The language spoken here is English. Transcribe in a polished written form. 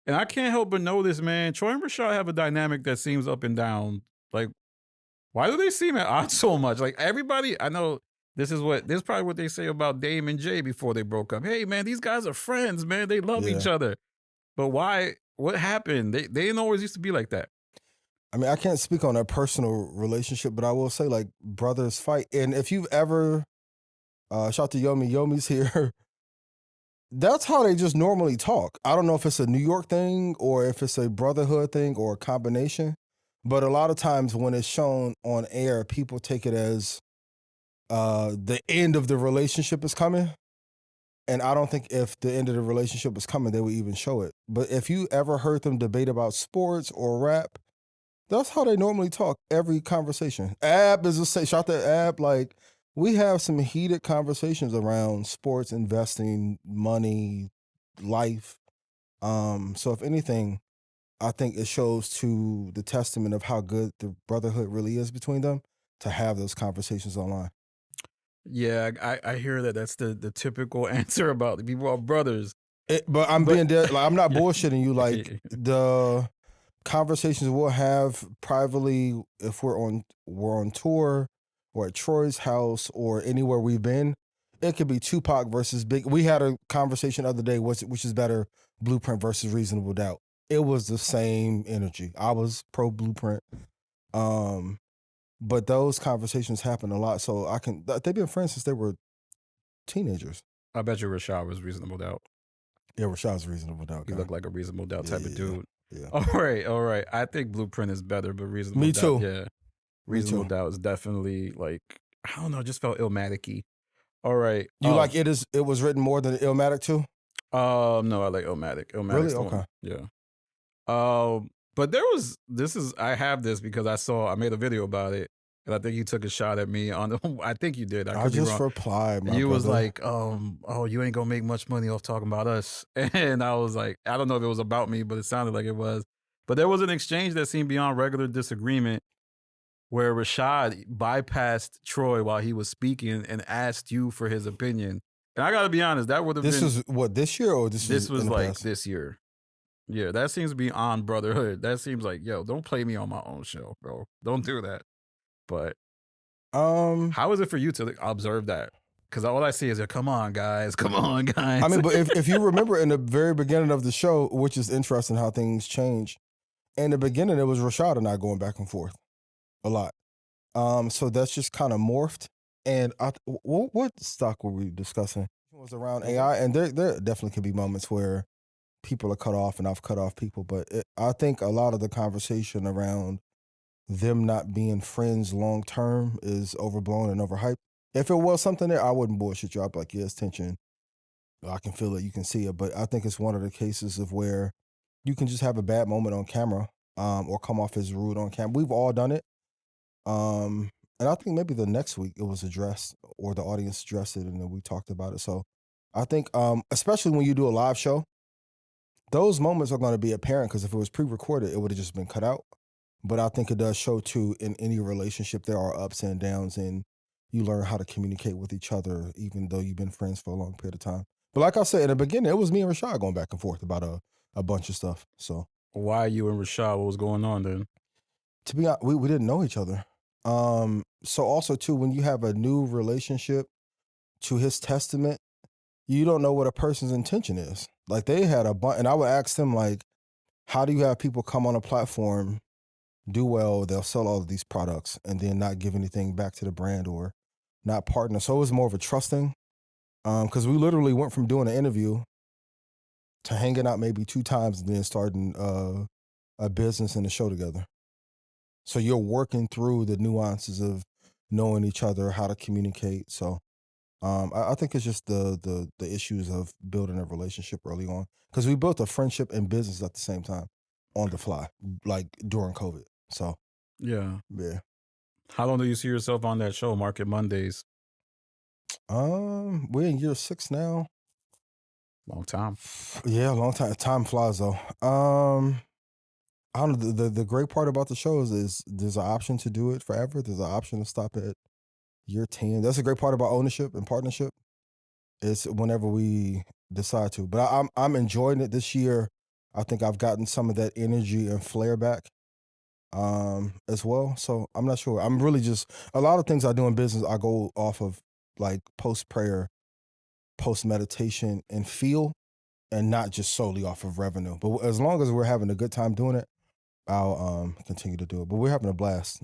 And I can't help but notice, man, Troy and Rashad have a dynamic that seems up and down. Like, why do they seem at odds so much? Like everybody, I know this is probably what they say about Dame and Jay before they broke up. Hey man, these guys are friends, man. They love each Yeah. other. But why? What happened? They didn't always used to be like that. I mean, I can't speak on a personal relationship, but I will say like brothers fight. And if you've ever shout out to Yomi's here, that's how they just normally talk. I don't know if it's a New York thing or if it's a brotherhood thing or a combination. But a lot of times when it's shown on air, people take it as the end of the relationship is coming. And I don't think if the end of the relationship was coming, they would even show it. But if you ever heard them debate about sports or rap, that's how they normally talk every conversation. Ab is a shout to Ab. Like, we have some heated conversations around sports, investing, money, life. So if anything, I think it shows to the testament of how good the brotherhood really is between them to have those conversations online. Yeah, I hear that. That's the typical answer about people are brothers. But I'm being dead. Like, I'm not Yeah. bullshitting you. Like, the conversations we'll have privately if we're on tour or at Troy's house or anywhere we've been, it could be Tupac versus Big. We had a conversation the other day, which is better, Blueprint versus Reasonable Doubt. It was the same energy. I was pro Blueprint. But those conversations happen a lot. So they've been friends since they were teenagers. I bet you Rashad was Reasonable Doubt. Yeah, Rashad's Reasonable Doubt. He looked like a Reasonable Doubt type of dude. Yeah. All right. I think Blueprint is better, but Reasonable Me Doubt, too. yeah. Reasonable Doubt is definitely like, I don't know, just felt Illmatic-y. All right. You like it was written more than Illmatic too? No, I like Illmatic. Really? Okay. Yeah. But I have this because I made a video about it, and I think you took a shot at me on I think you did. I could be wrong. Replied, my You was brother. like, oh, you ain't gonna make much money off talking about us. And I was like, I don't know if it was about me, but it sounded like it was. But there was an exchange that seemed beyond regular disagreement where Rashad bypassed Troy while he was speaking and asked you for his opinion. And I gotta be honest, that would have been. This was what, this year or this was in the like past? this year. Yeah, that seems beyond brotherhood. That seems like, yo, don't play me on my own show, bro. Don't do that. But how is it for you to observe that? Because all I see is, come on, guys. Come on, guys. I mean, but if you remember in the very beginning of the show, which is interesting how things change, in the beginning, it was Rashad and I going back and forth a lot. So that's just kind of morphed. And what stock were we discussing? It was around AI, and there definitely could be moments where people are cut off and I've cut off people. But I think a lot of the conversation around them not being friends long term is overblown and overhyped. If it was something there, I wouldn't bullshit you. I'd be like, yeah, it's tension. I can feel it. You can see it. But I think it's one of the cases of where you can just have a bad moment on camera or come off as rude on camera. We've all done it. And I think maybe the next week it was addressed or the audience addressed it and then we talked about it. So I think, especially when you do a live show, those moments are going to be apparent because if it was pre-recorded, it would have just been cut out. But I think it does show too, in any relationship, there are ups and downs and you learn how to communicate with each other, even though you've been friends for a long period of time. But like I said, in the beginning, it was me and Rashad going back and forth about a bunch of stuff. So why you and Rashad? What was going on then? To be honest, we didn't know each other. So also too, when you have a new relationship, to his testament, you don't know what a person's intention is. Like they had a bunch, and I would ask them like, how do you have people come on a platform, do well, they'll sell all of these products and then not give anything back to the brand or not partner? So it was more of a trust thing. Because we literally went from doing an interview to hanging out maybe 2 times and then starting a business and a show together. So you're working through the nuances of knowing each other, how to communicate. So I think it's just the issues of building a relationship early on. Because we built a friendship and business at the same time on the fly, like during COVID. So yeah. How long do you see yourself on that show, Market Mondays? We're in year 6 now. Long time. Yeah, long time. Time flies though. I don't know. The great part about the show is there's an option to do it forever. There's an option to stop at year 10. That's a great part about ownership and partnership. It's whenever we decide to. But I'm enjoying it this year. I think I've gotten some of that energy and flair back as well. So I'm not sure. I'm really just, a lot of things I do in business, I go off of like post prayer, post meditation, and feel, and not just solely off of revenue. But as long as we're having a good time doing it, I'll continue to do it. But we're having a blast.